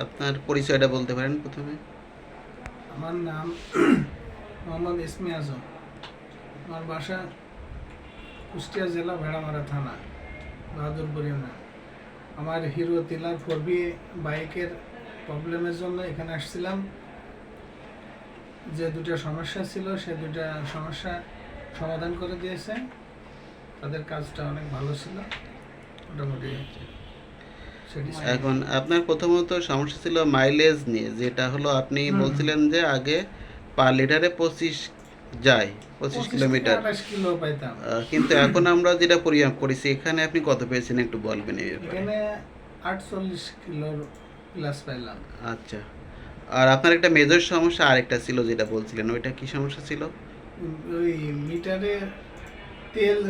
আপনার পরিচয়টা বলতে পারেন প্রথমে? আমার নাম মোহাম্মদ ইসমি আজম। আমার বাসা কুষ্টিয়া জেলা ভেড়ামারা থানা, বাহাদুরপুর ইউনিয়ন। আমার হিরো টিলার 4B বাইকের প্রবলেমের জন্য এখানে আসছিলাম। যে দুটো সমস্যা ছিল সে দুটো সমস্যা সমাধান করে দিয়েছে। তাদের কাজটা অনেক ভালো ছিল, মোটামুটি এখন আপনার প্রথমত সমস্যা ছিল মাইলেজ নিয়ে, যেটা হলো আপনি বলছিলেন যে আগে পার লিটারে 25 যায়, 25 কিলোমিটার, 28 কিলো পাইতাম। কিন্তু এখন আমরা যেটা পরিমাপ করেছি এখানে আপনি কত পেয়েছেন একটু বলবেন এই ব্যাপারে? এখানে 48 কিলো প্লাস পাইলাম। আচ্ছা, আর আপনার একটা মেজর সমস্যা আরেকটা ছিল যেটা বলছিলেন, ওইটা কি সমস্যা ছিল? ওই মিটারে তেল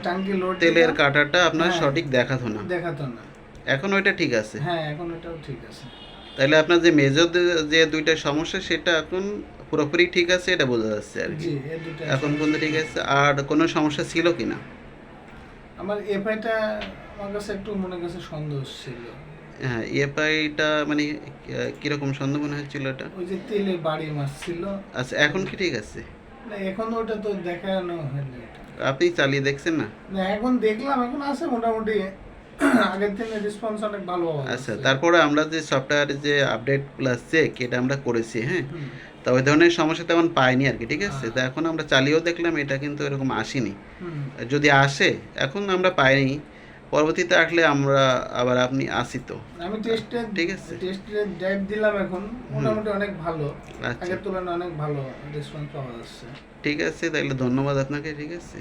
টাঙ্কি লোড তেলের কাটাটা আপনার সঠিক দেখাতো না। দেখাতো না। এখন ওইটা ঠিক আছে? হ্যাঁ, এখন ওটাও ঠিক আছে। তাহলে আপনার যে মেজর যে দুইটা সমস্যা সেটা এখন পুরোপুরি ঠিক আছে, এটা বোঝা যাচ্ছে আর কি। জি, এই দুটো এখন পর্যন্ত ঠিক আছে। আর কোনো সমস্যা ছিল কি না? আমার এফআইটা আমার কাছে একটু মনে কাছে সন্দেহ ছিল। হ্যাঁ, ইএফআইটা মানে কিরকম সন্দেহ মনে হচ্ছিল এটা? ওই যে তেলে বাড়ি মারছিল। আচ্ছা, এখন কি ঠিক আছে? না, এখন ওটা তো দেখানো হয়নি। আপনি চালিয়ে দেখছেন না? না, এখন দেখলাম, এখন আছে মোটামুটি। আগের থেকে রেসপন্স অনেক ভালো পাওয়া আচ্ছা, যাচ্ছে। তারপরে আমরা যে সফটওয়্যারে যে আপডেট প্লাস চেক এটা আমরা করেছি, হ্যাঁ, তা ওই ধরনের সমস্যা তেমন পাইনি আর কি, ঠিক আছে। তা এখন আমরা চালিয়েও দেখলাম, এটা কিন্তু এরকম আসেনি। যদি আসে, এখন আমরা পাইনি, পরবর্তীতে আসলে আমরা আবার আপনি আসি তো। আমি ঠিক আছে। টেস্টের ডেট দিলাম, এখন মোটামুটি অনেক ভালো। আচ্ছা, আগের তুলনায় অনেক ভালো রেসপন্স পাওয়া যাচ্ছে। ঠিক আছে, তাহলে ধন্যবাদ আপনাকে, ঠিক আছে।